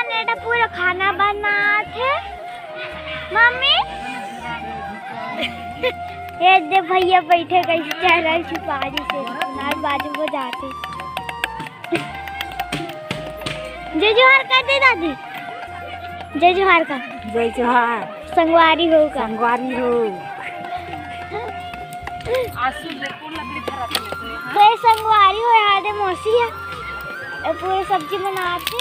नेटा पूरा खाना बना थे मम्मी। ये दे भैया बैठे कैसे चेहरा छुपारी से नाल बाजू को जाते। जय जोहार कर दे दादी। जय जोहार का। जय जोहार। संगवारी हो का। संगवारी हो। तो संगवारी हो यार दे मौसी है पूरी सब्जी बनाते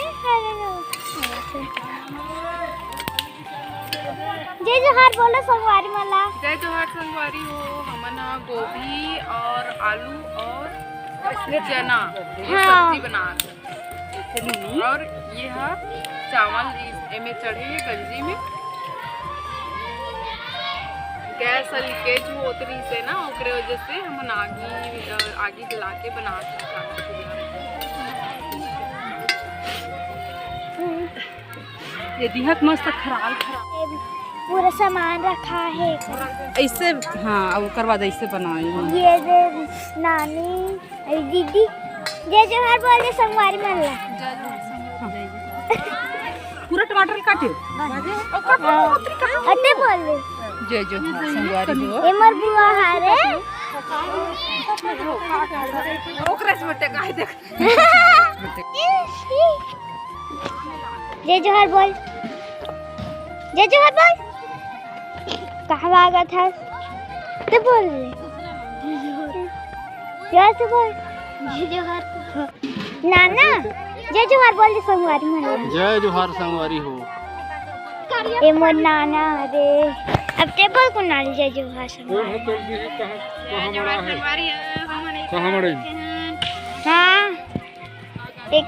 जय जोहार बोलो संगवारी मला। जय जोहार संगवारी हो। हमना गोभी और आलू और चना ये सब्जी बना और ये है चावल में चढ़े ये गंजी में गैस लीकेज होत रही से ना ओकरे वजह से हम आगी जला के बना ये दिहत मस्त खराल पूरा सामान रखा है ऐसे। हाँ अब करवा दे ऐसे बनाए ये नानी दीदी। जय जोहार बोल दे संगवारी मला। पूरा टमाटर काटे अते बोल दे जय जोहार संगवारी हो। ए मोर बुआ हारे ओकरे से बटे काहे देख। जय जोहार बोल। जय जोहार बोल। कहाँ भागा था तो बोल रहे यार से बोल। जय जोहार नाना। जय जोहार बोल दे संगवारी मला। जय जोहार संगवारी हो। ए मोर नाना रे अब ते बोल को नाल जय जोहार संगवारी। कहाँ मरे? हाँ एक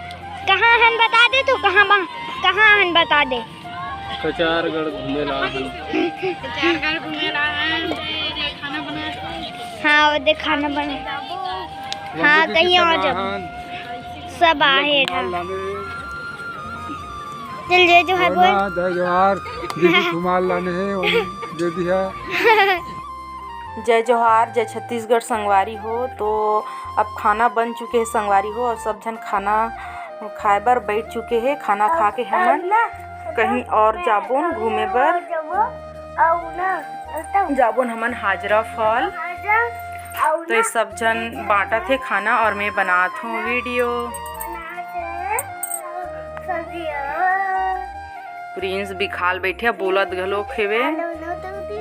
कहाँ हन बता दे तू कहाँ हन बता दे। कचारगढ़ घूमेला हन। कचारगढ़ घूमेला हन खाना बना। हाँ वो दे खाना बने। हाँ कहीं और जब सब आहे चल जय जोहार बोल। जय जोहार दीदी रुमाल लाने हैं दे दिया। जय जोहार। जय छत्तीसगढ़ संगवारी हो। तो अब खाना बन चुके हैं संगवारी हो और सब जन खाना खाए बर बैठ चुके हैं। खाना खा के हमन कहीं और जाबोन घूमे बर जाबोन हमन हाजरा फॉल। तो ये सब जन बांटा थे खाना और मैं बनात हूँ वीडियो। प्रिंस भी खाल बैठे बोलत घलोक हेवे।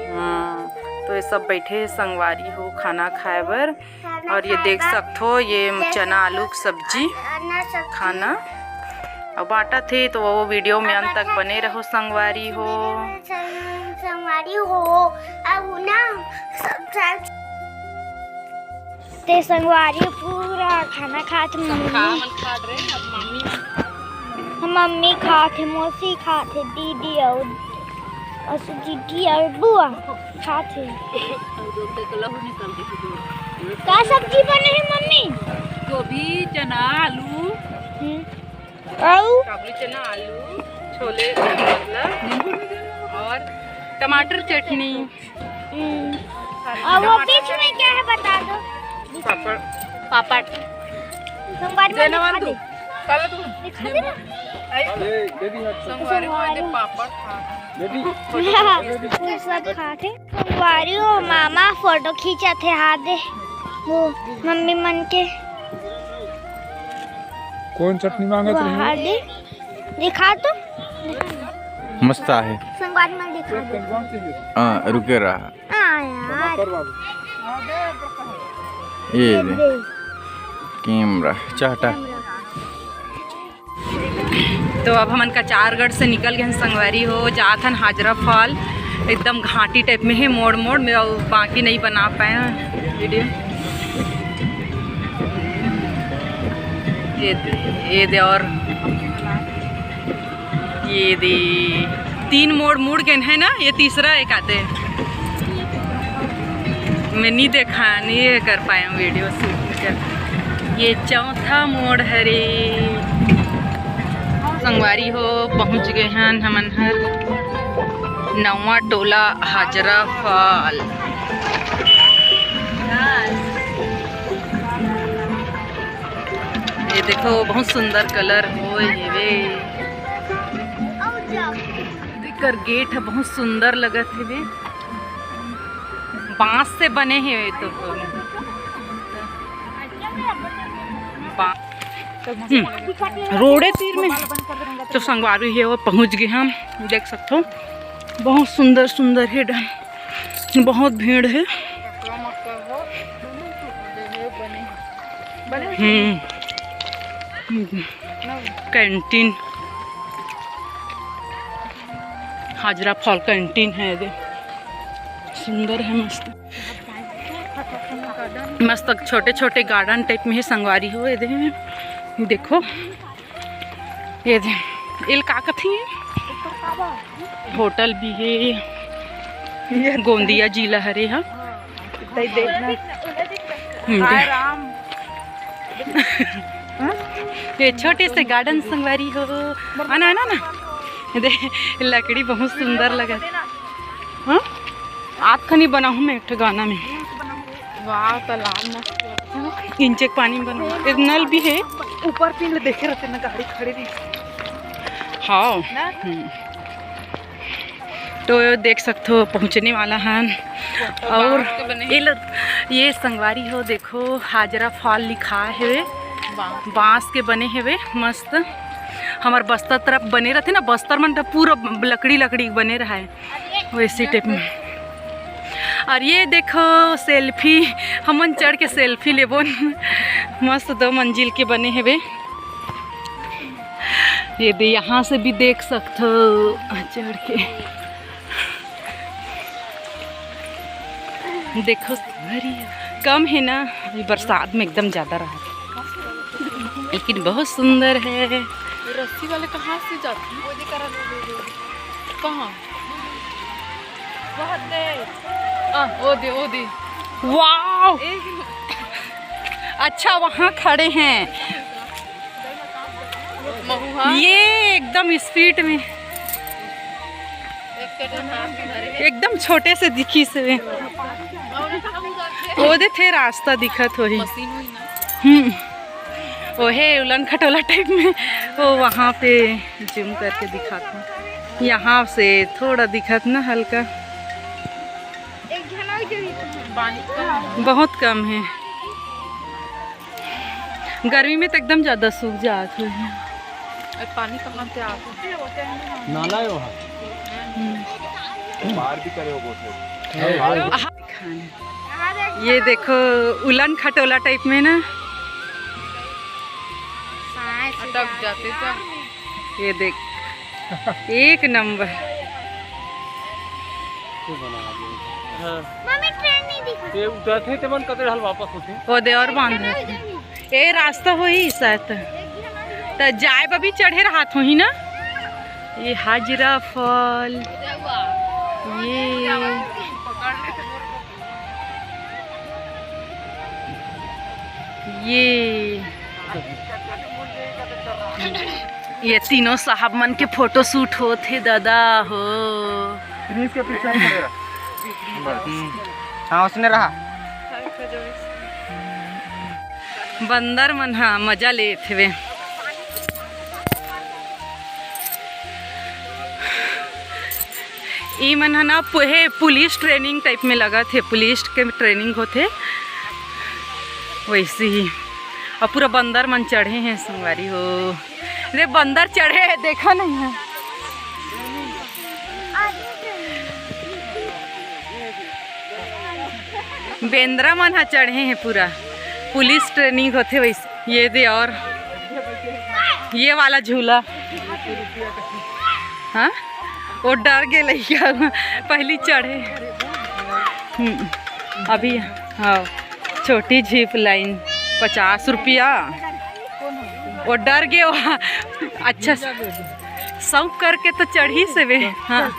हाँ तो ये सब बैठे संगवारी हो खाना खाए बर। और ये देख सकते ये चना आलू की सब्जी खाना अब बांटा थे। तो वो वीडियो में अंत तक बने रहो संगवारी हो। संगवारी हो अब ना सब ते संगवारी पूरा खाना खाते मम्मी खाते मौसी खाते दीदी और दीदी और बुआ खाते। क्या सब्जी बने है मम्मी? गोभी चना आलू काबुली चना आलू छोले मतलब और टमाटर चटनी। और वो बीच में क्या है बता दो। पापड़ पापड़ संगवारी में दिखा दे। दिखा दे ना। संगवारी में पापड़ सब खाते। संगवारी हो मामा फोटो खींचा थे हाथ दे वो मम्मी मन के। कौन चटनी मांगत रही? दिखा तो मस्त है संगवारी में दिखा दे। हाँ रुके रहा यार ये कैमरा चाहता। तो अब हमन कचारगढ़ से निकल गए संगवारी हो जात हन हाजरा फॉल। एकदम घाटी टाइप में है मोड़ मोड़ में और बाकी नहीं बना पाए वीडियो। ये दे और ये दे 3 मोड़ मुड़ गए है ना। ये तीसरा एक आते मैं नहीं देखा नहीं कर पाया वीडियो शूट कर। ये चौथा मोड़ है रे संगवारी हो। पहुंच गए हैं हमन हर नवा टोला हाजरा फॉल। ये देखो बहुत सुंदर कलर हो ये कर गेट है बहुत सुंदर लगत है वे, बांस से बने हैं तो रोडे तीर में तो संगवारी है वो पहुंच गए हम। देख सकते हो बहुत सुंदर सुंदर है, बहुत भीड़ है। कैंटीन हाजरा फॉल कैंटीन है, दे सुंदर है, मस्त मस्त छोटे छोटे गार्डन टाइप में है संगवारी हो। ये देखो ये दे इल का कथी है, होटल भी है, गोंदिया जिला हरे हा। ये छोटे से गार्डन संगवारी हो, आना आना ना, दे लकड़ी बहुत सुंदर लगा। हाँ आप खनी बनाऊँ मैं एक गाना में। वाह तालाब मस्त, इंचे पानी में बना, एक नल भी है ऊपर, पेड़ देखे रहते ना, गाड़ी खड़ी रही। हाँ तो देख सकते हो पहुँचने वाला है। और ये संगवारी हो देखो हाजरा फॉल लिखा है, बांस के बने हुए मस्त। हमारे बस्तर तरफ बने रहते ना, बस्तर में तो पूरा लकड़ी लकड़ी बने रहा है वैसे टाइप में। और ये देखो सेल्फी, हमन चढ़ के सेल्फी लेबो, मस्त 2 मंजिल के बने हुए। ये दे यहाँ से भी देख सकते हो चढ़ के, देखो कम है ना, बरसात में एकदम ज़्यादा रहा, लेकिन बहुत सुंदर है। रस्सी वाले कहाँ से जाती है? कहाँ? वो दे वाव अच्छा वहाँ खड़े हैं ये एकदम स्पीड में, एकदम छोटे से दिखी से वो दे थे रास्ता दिखत हो ही। वो है उलन खटोला टाइप में, वो वहाँ पे जूम करके दिखाता हूँ, यहाँ से थोड़ा दिखत ना हल्का, बहुत कम है। गर्मी में तो एकदम ज़्यादा सूख जाता है। पानी कहाँ से आता है? नाला है वहाँ, बाहर भी करे हो बहुत। ये देखो उलन खटोला टाइप में ना, अटक जाते थे। ये देख एक नंबर। मम्मी ट्रेन नहीं दिखा, ये उतरते थे मन कते हल वापस होते। वो दे और बांध ये रास्ता हो ही शायद तो जाए बबी चढ़े रहा हो ही ना। ये हाजरा फॉल, ये तीनों साहब मन के फोटो शूट होते दादा हो। के पीछे हाँ उसने रहा बंदर मन हाँ मजा ले थे। ई मन ना पुलिस ट्रेनिंग टाइप में लगा थे, पुलिस के ट्रेनिंग होते वैसे ही। और पूरा बंदर मन चढ़े हैं संगवारी हो, रे बंदर चढ़े हैं देखा नहीं है। बेंद्रा मन हा चढ़े हैं, पूरा पुलिस ट्रेनिंग होते वैसे। ये दे और ये वाला झूला हाँ वो डर गए लैया पहली चढ़े। अभी हाँ छोटी जीप लाइन 50 रुपया, वो डर गए वहाँ। अच्छा शौक करके तो चढ़ी से वे, हाँ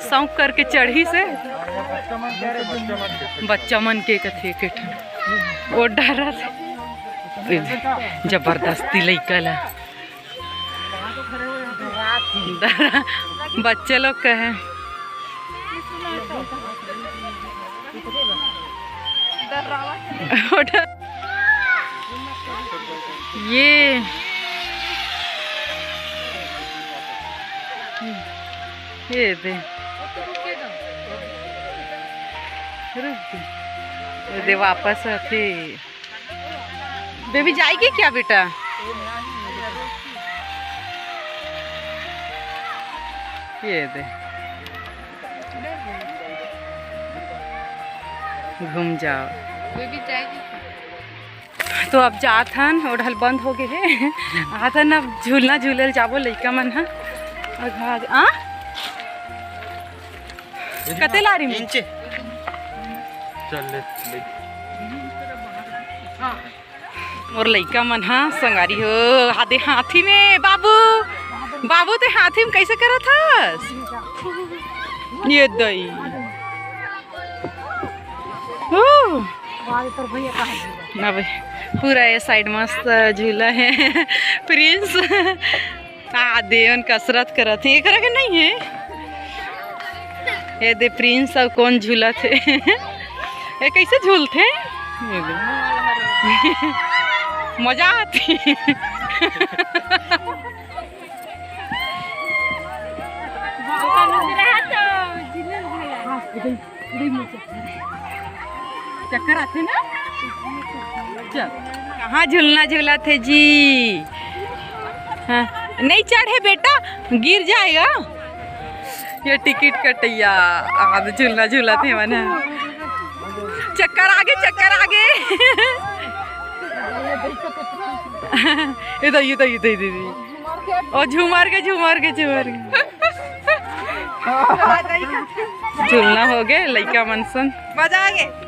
शौक करके चढ़ी से बच्चा मन के कथे के वो डर जबरदस्ती लइका ला बच्चे लोग का है। ये दे रुक दे, ये दे वापस आते। बेबी जाएगी क्या बेटा? ये दे घूम जाओ। बेबी जाएगी। तो अब जात हन ओढ़ल बंद हो गए है आथन अब झूलना झूलल जाबो लइका मन ह आ कते लारी में चल ले और लइका मन ह संगारी हो हाथे हाथी में बाबू बाबू ते हाथी में कैसे करत हस? ये दई ना भाई पूरा ये साइड मस्त झूला है प्रिंस देवन कसरत करत है एकरा के नहीं है। ये दे प्रिंस अब कौन झूला थे ये कैसे झूलते मजा आती चक्कर आते ना। चल कहाँ झूलना झूला थे जी? हाँ नहीं चढ़े बेटा गिर जाएगा। ये टिकट कटैया आज झूलना झूला थे मना चक्कर आगे इधर इधर इधर इधर और झूमर के झूलना हो गए लइका मनसन मजा आ गए।